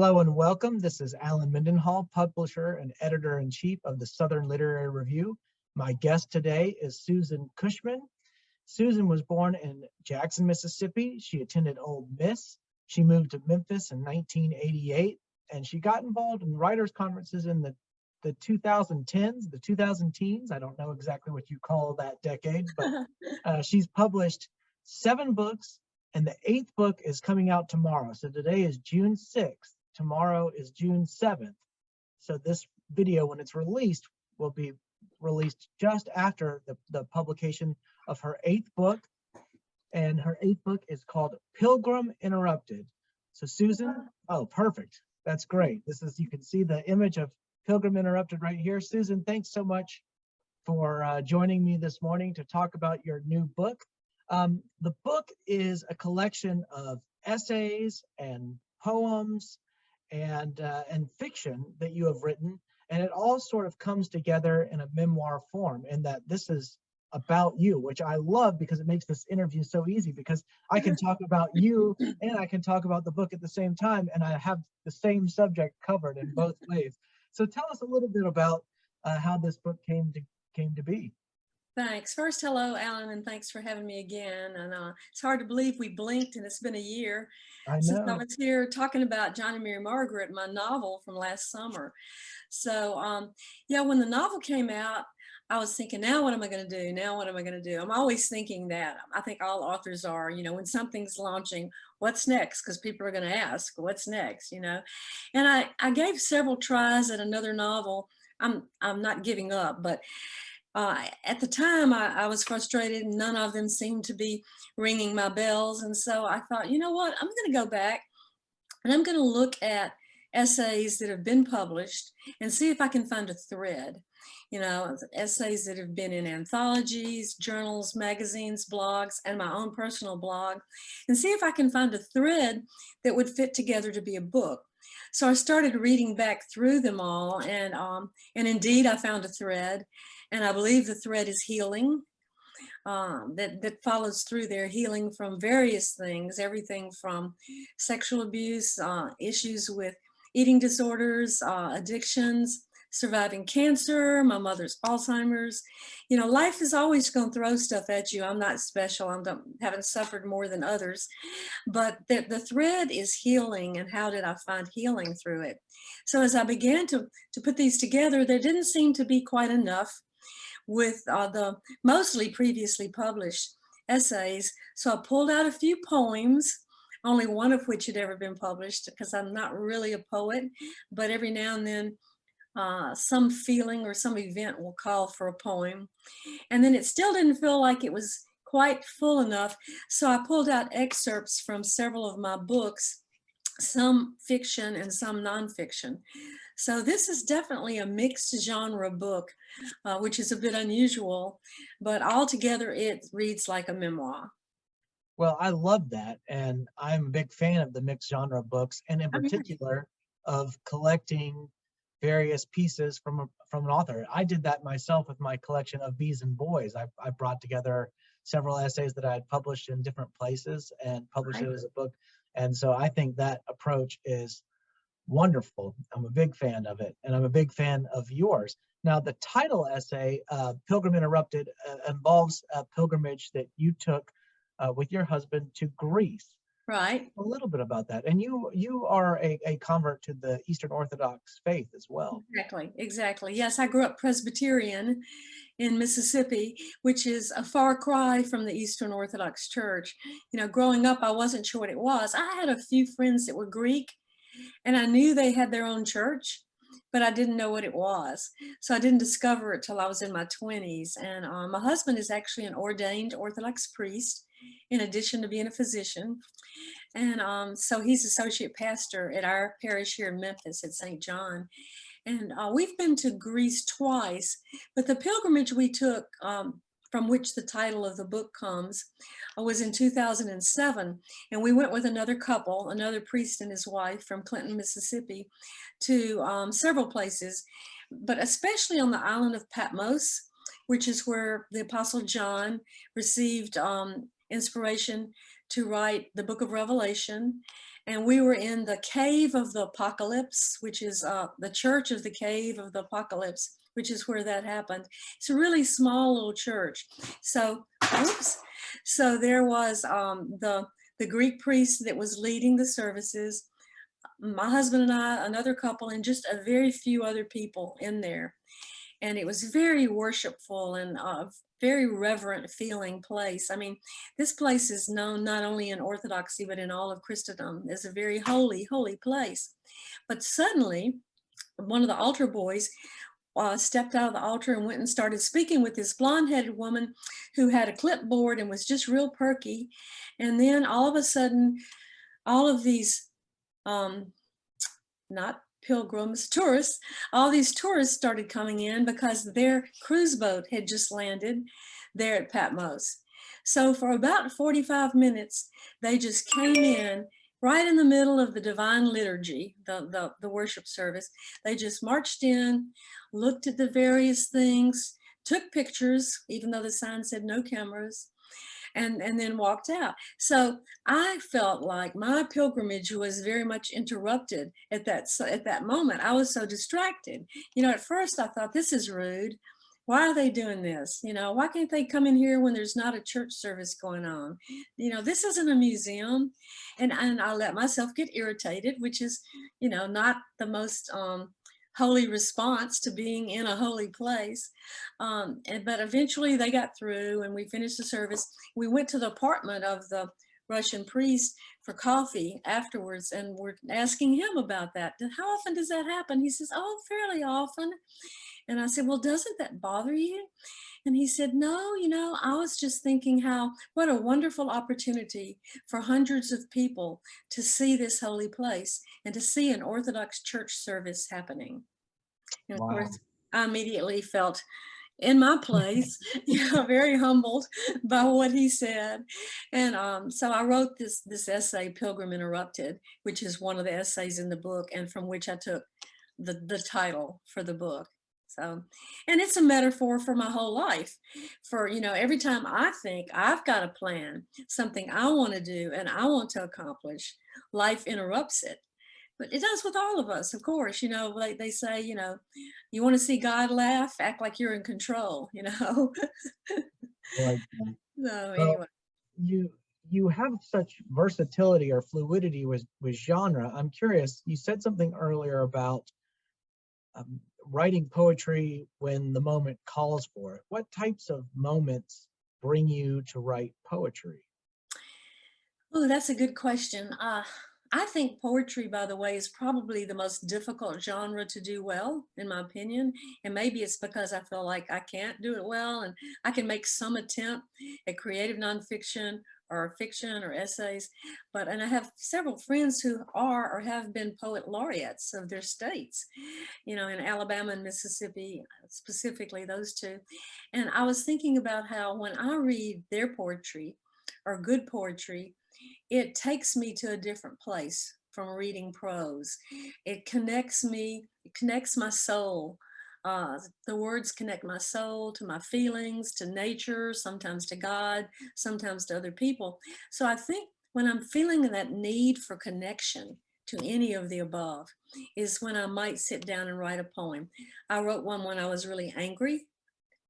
Hello and welcome. This is Alan Mendenhall, publisher and editor-in-chief of the Southern Literary Review. My guest today is Susan Cushman. Susan was born in Jackson, Mississippi. She attended Ole Miss. She moved to Memphis in 1988, and she got involved in writers' conferences in the 2010s, the 2000 teens. I don't know exactly what you call that decade, but she's published 7 books, and the 8th book is coming out tomorrow. So today is June 6th. Tomorrow is June 7th. So this video, when it's released, will be released just after the publication of her 8th book. And her 8th book is called Pilgrim Interrupted. So Susan, oh, perfect. That's great. You can see the image of Pilgrim Interrupted right here. Susan, thanks so much for joining me this morning to talk about your new book. The book is a collection of essays and poems and fiction that you have written, and it all sort of comes together in a memoir form, in that this is about you, which I love because it makes this interview so easy, because I can talk about you and I can talk about the book at the same time, and I have the same subject covered in both ways. So tell us a little bit about how this book came to be. Thanks. First, hello, Alan, and thanks for having me again. And it's hard to believe we blinked and it's been a year since I was here talking about John and Mary Margaret, my novel from last summer. So yeah, when the novel came out, I was thinking, now what am I going to do? Now what am I going to do? I'm always thinking that. I think all authors are, when something's launching, what's next? Because people are going to ask, what's next, And I gave several tries at another novel. I'm not giving up, but at the time I was frustrated and none of them seemed to be ringing my bells. And so I thought, you know what, I'm going to go back and I'm going to look at essays that have been published and see if I can find a thread, essays that have been in anthologies, journals, magazines, blogs, and my own personal blog, and see if I can find a thread that would fit together to be a book. So I started reading back through them all, and indeed I found a thread, and I believe the thread is healing. That follows through there, healing from various things, everything from sexual abuse, issues with eating disorders, addictions, surviving cancer, my mother's Alzheimer's. Life is always going to throw stuff at you. I'm not special. I haven't suffered more than others. But the thread is healing, and how did I find healing through it? So as I began to put these together, there didn't seem to be quite enough with the mostly previously published essays. So I pulled out a few poems, only one of which had ever been published, because I'm not really a poet, but every now and then some feeling or some event will call for a poem. And then it still didn't feel like it was quite full enough. So I pulled out excerpts from several of my books, some fiction and some nonfiction. So this is definitely a mixed genre book, which is a bit unusual, but altogether it reads like a memoir. Well, I love that, and I'm a big fan of the mixed genre books, and in particular of collecting various pieces from an author. I did that myself with my collection of Bees and Boys. I brought together several essays that I had published in different places and published it as a book. And so I think that approach is wonderful. I'm a big fan of it, and I'm a big fan of yours. Now, the title essay, Pilgrim Interrupted, involves a pilgrimage that you took with your husband to Greece. Right. A little bit about that. And you are a convert to the Eastern Orthodox faith as well. Exactly. Yes, I grew up Presbyterian in Mississippi, which is a far cry from the Eastern Orthodox Church. Growing up, I wasn't sure what it was. I had a few friends that were Greek, and I knew they had their own church, but I didn't know what it was. So I didn't discover it till I was in my 20s. And my husband is actually an ordained Orthodox priest, in addition to being a physician. And so he's associate pastor at our parish here in Memphis at St. John. And we've been to Greece twice, but the pilgrimage we took, from which the title of the book comes, was in 2007. And we went with another couple, another priest and his wife from Clinton, Mississippi, to several places, but especially on the island of Patmos, which is where the Apostle John received inspiration to write the book of Revelation. And we were in the cave of the apocalypse, which is the church of the cave of the apocalypse, which is where that happened. It's a really small little church. So, oops. So there was the Greek priest that was leading the services, my husband and I, another couple, and just a very few other people in there. And it was very worshipful and very reverent feeling place. I mean, this place is known not only in Orthodoxy, but in all of Christendom as a very holy, holy place. But suddenly, one of the altar boys stepped out of the altar and went and started speaking with this blonde-headed woman who had a clipboard and was just real perky. And then all of a sudden, all of these, not pilgrims, tourists, all these tourists started coming in because their cruise boat had just landed there at Patmos. So for about 45 minutes, they just came in right in the middle of the divine liturgy, the worship service. They just marched in, looked at the various things, took pictures, even though the sign said no cameras, and then walked out. So I felt like my pilgrimage was very much interrupted at that moment. I was so distracted. You know, at first I thought, this is rude. Why are they doing this? You know, why can't they come in here when there's not a church service going on? You know, this isn't a museum. And I let myself get irritated, which is, you know, not the most holy response to being in a holy place. But eventually they got through and we finished the service. We went to the apartment of the Russian priest for coffee afterwards, and we're asking him about that. How often does that happen? He says, oh, fairly often. And I said, well, doesn't that bother you? And he said, no, you know, I was just thinking what a wonderful opportunity for hundreds of people to see this holy place and to see an Orthodox church service happening. And of course, I immediately felt in my place, you know, very humbled by what he said. And so I wrote this essay, Pilgrim Interrupted, which is one of the essays in the book and from which I took the title for the book. So, and it's a metaphor for my whole life. For, you know, every time I think I've got a plan, something I want to do and I want to accomplish, life interrupts it. But it does with all of us, of course. You know, like they say, you know, you want to see God laugh, act like you're in control, you know. Like, so anyway. You have such versatility or fluidity with genre. I'm curious, you said something earlier about writing poetry when the moment calls for it. What types of moments bring you to write poetry? Oh, that's a good question. I think poetry, by the way, is probably the most difficult genre to do well, in my opinion. And maybe it's because I feel like I can't do it well, and I can make some attempt at creative nonfiction or fiction or essays. And I have several friends who are or have been poet laureates of their states, you know, in Alabama and Mississippi, specifically those two. And I was thinking about how when I read their poetry or good poetry, it takes me to a different place from reading prose. It connects me, it connects my soul. The words connect my soul to my feelings, to nature, sometimes to God, sometimes to other people. So I think when I'm feeling that need for connection to any of the above is when I might sit down and write a poem. I wrote one when I was really angry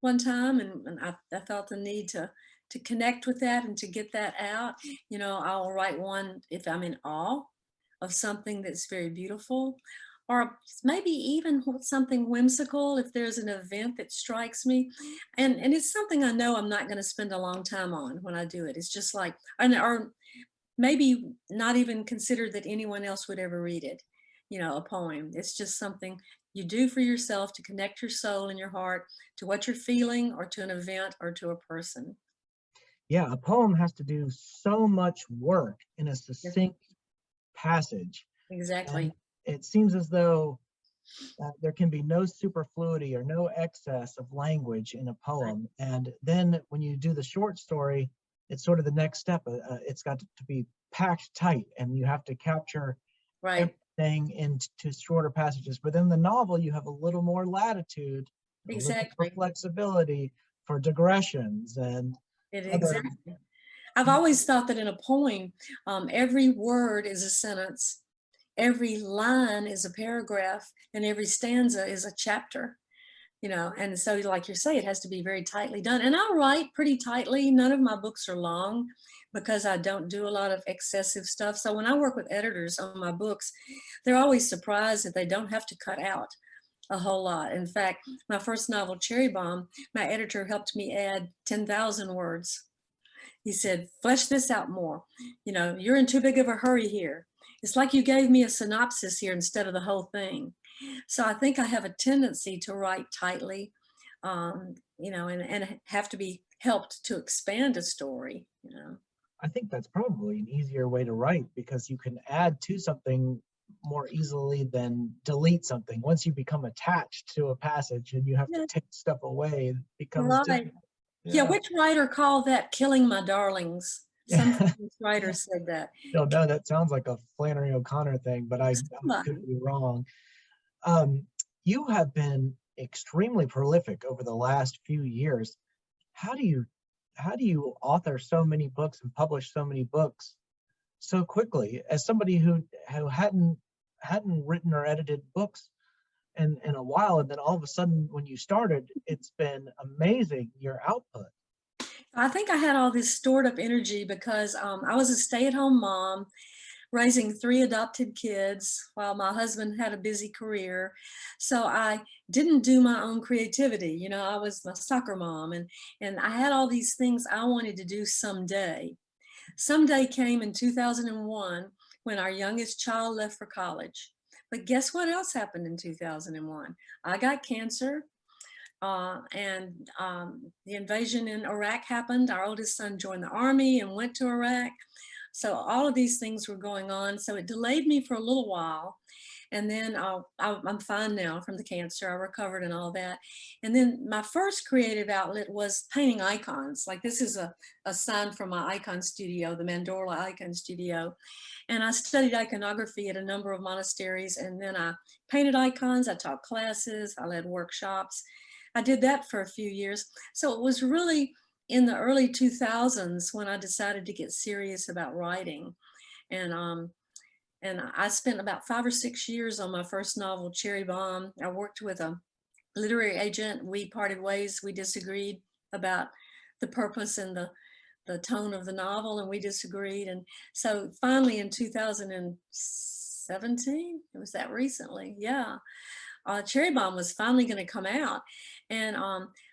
one time, and I felt the need to connect with that and to get that out. You know, I'll write one if I'm in awe of something that's very beautiful, or maybe even something whimsical if there's an event that strikes me. And it's something I know I'm not going to spend a long time on when I do it. It's just like, or maybe not even consider that anyone else would ever read it, you know, a poem. It's just something you do for yourself to connect your soul and your heart to what you're feeling or to an event or to a person. Yeah, a poem has to do so much work in a succinct passage. Exactly. And it seems as though there can be no superfluity or no excess of language in a poem. And then when you do the short story, it's sort of the next step. It's got to be packed tight, and you have to capture everything into shorter passages. But then the novel, you have a little more latitude, a little more flexibility for digressions and exactly. I've always thought that in a poem, every word is a sentence, every line is a paragraph, and every stanza is a chapter. And so like you say, it has to be very tightly done. And I write pretty tightly. None of my books are long because I don't do a lot of excessive stuff. So when I work with editors on my books, they're always surprised that they don't have to cut out a whole lot. In fact, my first novel, Cherry Bomb, my editor helped me add 10,000 words. He said, flesh this out more. You're in too big of a hurry here. It's like you gave me a synopsis here instead of the whole thing. So I think I have a tendency to write tightly, and have to be helped to expand a story. I think that's probably an easier way to write because you can add to something more easily than delete something. Once you become attached to a passage and you have to take stuff away, it becomes Right. difficult. Yeah, which writer called that killing my darlings? Some writer said that. No, that sounds like a Flannery O'Connor thing, but I could be wrong. You have been extremely prolific over the last few years. How do you author so many books and publish so many books so quickly? As somebody who hadn't written or edited books in a while, and then all of a sudden when you started, it's been amazing, your output. I think I had all this stored up energy because I was a stay-at-home mom raising 3 adopted kids while my husband had a busy career. So I didn't do my own creativity. I was a soccer mom, and I had all these things I wanted to do someday. Someday came in 2001 when our youngest child left for college. But guess what else happened in 2001? I got cancer. And the invasion in Iraq happened. Our oldest son joined the army and went to Iraq. So all of these things were going on. So it delayed me for a little while. And then I'm fine now from the cancer. I recovered and all that. And then my first creative outlet was painting icons. Like this is a sign from my icon studio, the Mendenhall Icon Studio. And I studied iconography at a number of monasteries. And then I painted icons. I taught classes. I led workshops. I did that for a few years. So it was really in the early 2000s when I decided to get serious about writing. And I spent about 5 or 6 years on my first novel, Cherry Bomb. I worked with a literary agent. We parted ways. We disagreed about the purpose and the tone of the novel, and we disagreed. And so finally in 2017, it was that recently, yeah, Cherry Bomb was finally going to come out. And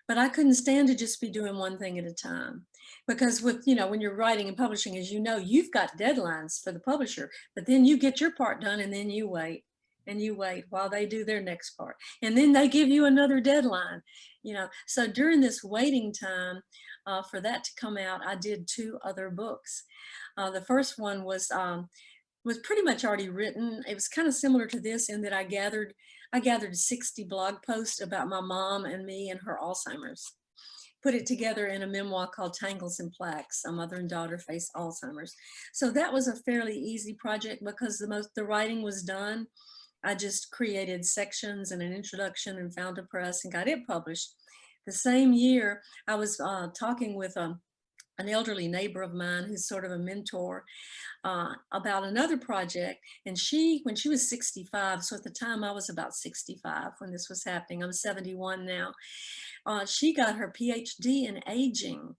but I couldn't stand to just be doing one thing at a time, because with when you're writing and publishing, as you know, you've got deadlines for the publisher, but then you get your part done and then you wait and you wait while they do their next part, and then they give you another deadline. So during this waiting time for that to come out, I did 2 other books. The first one was pretty much already written. It was kind of similar to this in that I gathered 60 blog posts about my mom and me and her Alzheimer's, put it together in a memoir called Tangles and Plaques, A Mother and Daughter Face Alzheimer's. So that was a fairly easy project because the writing was done. I just created sections and an introduction and found a press and got it published. The same year, I was talking with an elderly neighbor of mine who's sort of a mentor about another project. And when she was 65, so at the time I was about 65 when this was happening, I'm 71 now, she got her PhD in aging.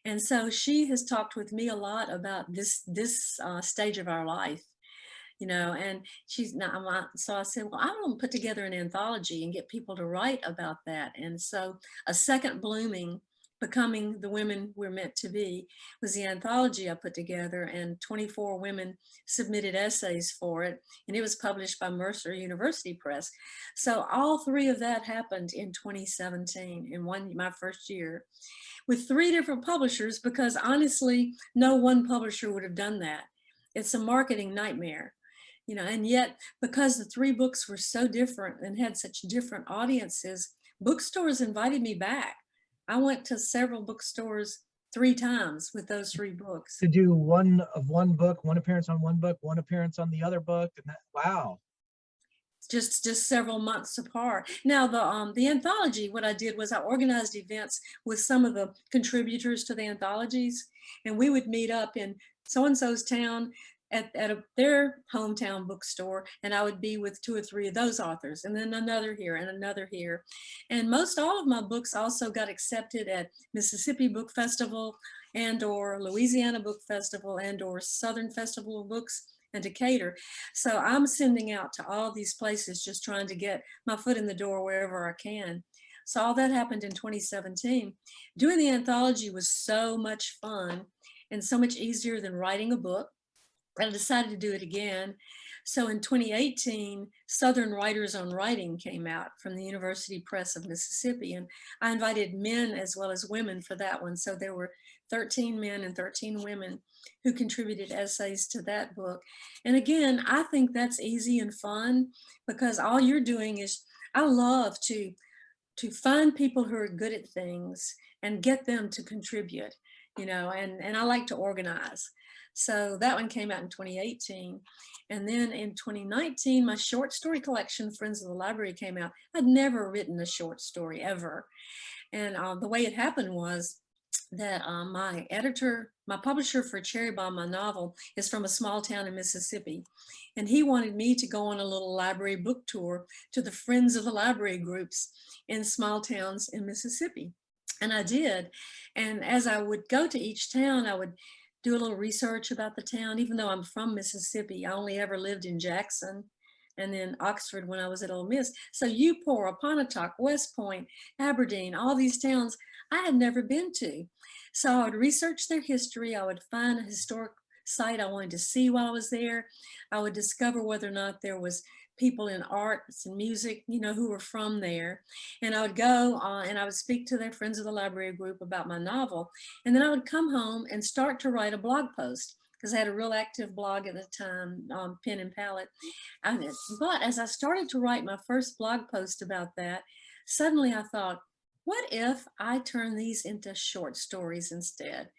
And so she has talked with me a lot about this stage of our life. And so I said, well, I want to put together an anthology and get people to write about that. And so A Second Blooming, Becoming the Women We're Meant to Be, was the anthology I put together, and 24 women submitted essays for it, and it was published by Mercer University Press. So all 3 of that happened in 2017, in my first year, with 3 different publishers, because honestly, no one publisher would have done that. It's a marketing nightmare. And yet, because the 3 books were so different and had such different audiences, bookstores invited me back. I went to several bookstores 3 times with those 3 books. To do one book, one appearance on one book, one appearance on the other book. And wow. just several months apart. Now the anthology, what I did was I organized events with some of the contributors to the anthologies, and we would meet up in so-and-so's town at their hometown bookstore, and I would be with 2 or 3 of those authors, and then another here and another here. And most all of my books also got accepted at Mississippi Book Festival and or Louisiana Book Festival and or Southern Festival of Books and Decatur. So I'm sending out to all these places, just trying to get my foot in the door wherever I can. So all that happened in 2017. Doing the anthology was so much fun and so much easier than writing a book. I decided to do it again. So in 2018, Southern Writers on Writing came out from the University Press of Mississippi, and I invited men as well as women for that one. So there were 13 men and 13 women who contributed essays to that book. And again, I think that's easy and fun because all you're doing is, I love to find people who are good at things and get them to contribute, you know, and I like to organize. So that one came out in 2018. And then in 2019, my short story collection, Friends of the Library, came out. I'd never written a short story ever. And the way it happened was that my publisher for Cherry Bomb, my novel, is from a small town in Mississippi. And he wanted me to go on a little library book tour to the Friends of the Library groups in small towns in Mississippi. And I did. And as I would go to each town, I would do a little research about the town. Even though I'm from Mississippi, I only ever lived in Jackson and then Oxford when I was at Ole Miss. So Euport, Pontotoc, West Point, Aberdeen, all these towns I had never been to. So I would research their history. I would find a historic site I wanted to see while I was there. I would discover whether or not there was people in arts and music, you know, who were from there. And I would go and I would speak to their Friends of the Library group about my novel. And then I would come home and start to write a blog post, because I had a real active blog at the time, Pen and Palette. But as I started to write my first blog post about that, suddenly I thought, what if I turn these into short stories instead?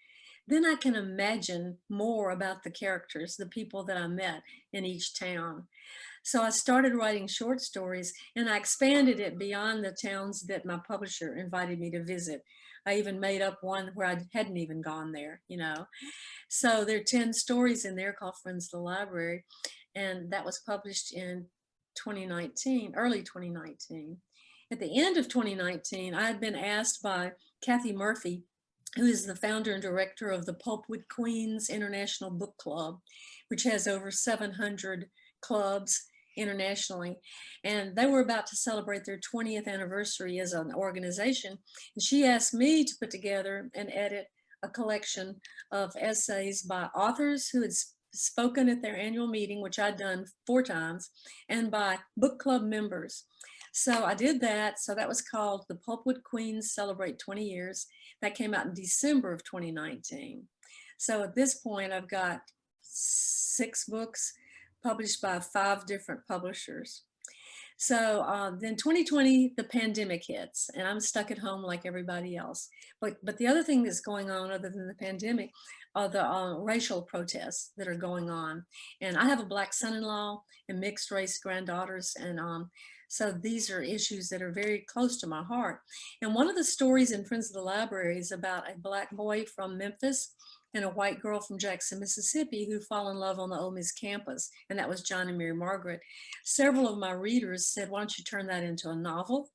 Then I can imagine more about the characters, the people that I met in each town. So I started writing short stories, and I expanded it beyond the towns that my publisher invited me to visit. I even made up one where I hadn't even gone there, you know. So there are 10 stories in there called Friends of the Library, and that was published in 2019, early 2019. At the end of 2019, I had been asked by Kathy Murphy, who is the founder and director of the Pulpwood Queens International Book Club, which has over 700 clubs internationally. And they were about to celebrate their 20th anniversary as an organization. And she asked me to put together and edit a collection of essays by authors who had spoken at their annual meeting, which I'd done 4 times, and by book club members. So I did that. So that was called The Pulpwood Queens Celebrate 20 Years. That came out in December of 2019. So at this point, I've got 6 books published by 5 different publishers. So then 2020, the pandemic hits, and I'm stuck at home like everybody else. But the other thing that's going on other than the pandemic are the racial protests that are going on. And I have a Black son-in-law and mixed race granddaughters, and so these are issues that are very close to my heart. And one of the stories in Friends of the Library is about a Black boy from Memphis and a white girl from Jackson, Mississippi, who fall in love on the Ole Miss campus. And that was John and Mary Margaret. Several of my readers said, why don't you turn that into a novel?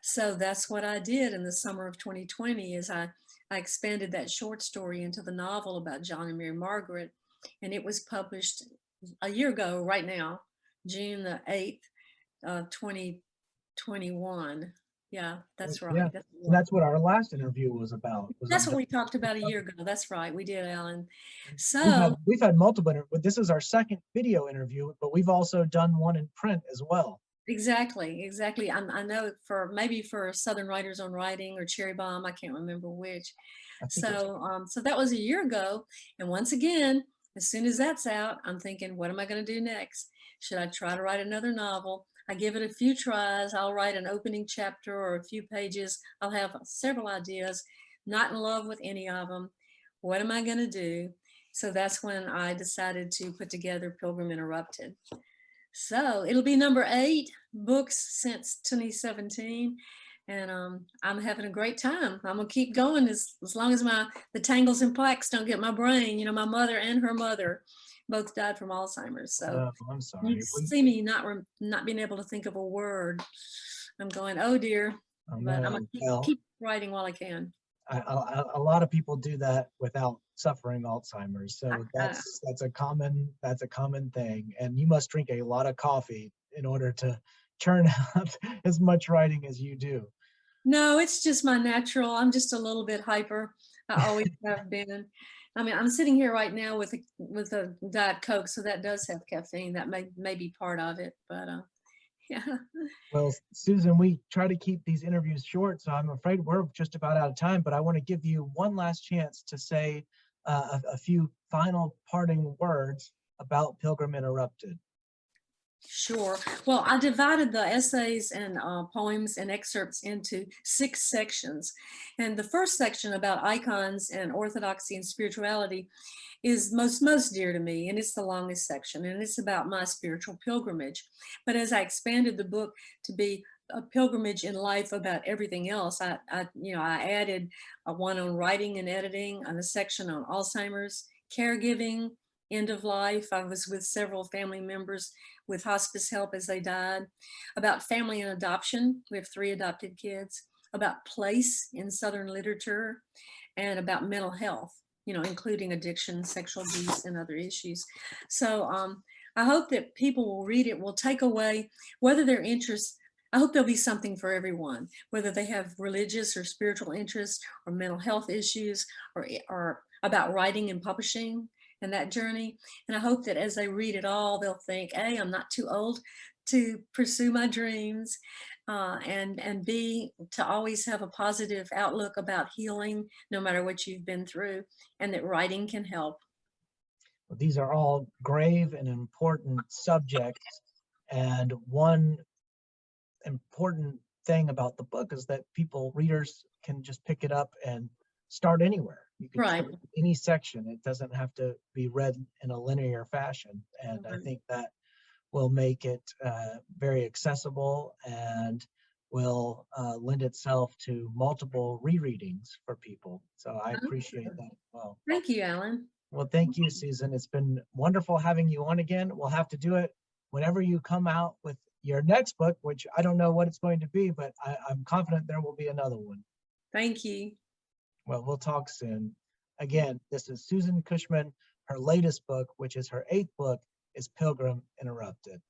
So that's what I did in the summer of 2020, is I expanded that short story into the novel about John and Mary Margaret. And it was published a year ago right now, June the 8th, 2021. Yeah, that's right. Yeah. And that's what our last interview was about. That's what we talked about a year ago. That's right. We did, Alan. So we've had multiple, this is our second video interview, but we've also done one in print as well. Exactly. I know maybe for Southern Writers on Writing or Cherry Bomb, I can't remember which. So so that was a year ago. And once again, as soon as that's out, I'm thinking, what am I going to do next? Should I try to write another novel? I give it a few tries. I'll write an opening chapter or a few pages. I'll have several ideas, not in love with any of them. What am I going to do? So that's when I decided to put together Pilgrim Interrupted. So it'll be number 8 books since 2017. And I'm having a great time. I'm gonna keep going as long as the tangles and plaques don't get my brain. You know, my mother and her mother both died from Alzheimer's. So Oh, I'm you sorry. see me not being able to think of a word. I'm going, oh dear. Oh, But I'm no. gonna Well, keep writing while I can. a lot of people do that without suffering Alzheimer's. I, So I, that's a common thing. And you must drink a lot of coffee in order to churn out as much writing as you do. no, it's just my natural. I'm just a little bit hyper. I always have been. I mean, I'm sitting here right now with a Diet Coke, so that does have caffeine. That may be part of it, but yeah. Well, Susan, we try to keep these interviews short, so I'm afraid we're just about out of time, but I want to give you one last chance to say a few final parting words about Pilgrim Interrupted. Sure. Well, I divided the essays and poems and excerpts into 6 sections. And the first section about icons and orthodoxy and spirituality is most dear to me, and it's the longest section, and it's about my spiritual pilgrimage. But as I expanded the book to be a pilgrimage in life about everything else, I added one on writing and editing, and a section on Alzheimer's, caregiving, end of life. I was with several family members with hospice help as they died, about family and adoption. We have 3 adopted kids, about place in Southern literature, and about mental health, including addiction, sexual abuse, and other issues. So I hope that people will read it, will take away, whether their interests, I hope there'll be something for everyone, whether they have religious or spiritual interests or mental health issues or about writing and publishing and that journey. And I hope that as they read it all, they'll think, hey, I'm not too old to pursue my dreams, and B, to always have a positive outlook about healing, no matter what you've been through, and that writing can help. Well, these are all grave and important subjects, and one important thing about the book is that readers can just pick it up and start anywhere. You can Right. start any section. It doesn't have to be read in a linear fashion. And I think that will make it very accessible and will lend itself to multiple rereadings for people. So I appreciate that as well. Thank you, Alan. Well, thank you, Susan. It's been wonderful having you on again. We'll have to do it whenever you come out with your next book, which I don't know what it's going to be, but I'm confident there will be another one. Thank you. Well, we'll talk soon. Again, this is Susan Cushman. Her latest book, which is her 8th book, is Pilgrim Interrupted.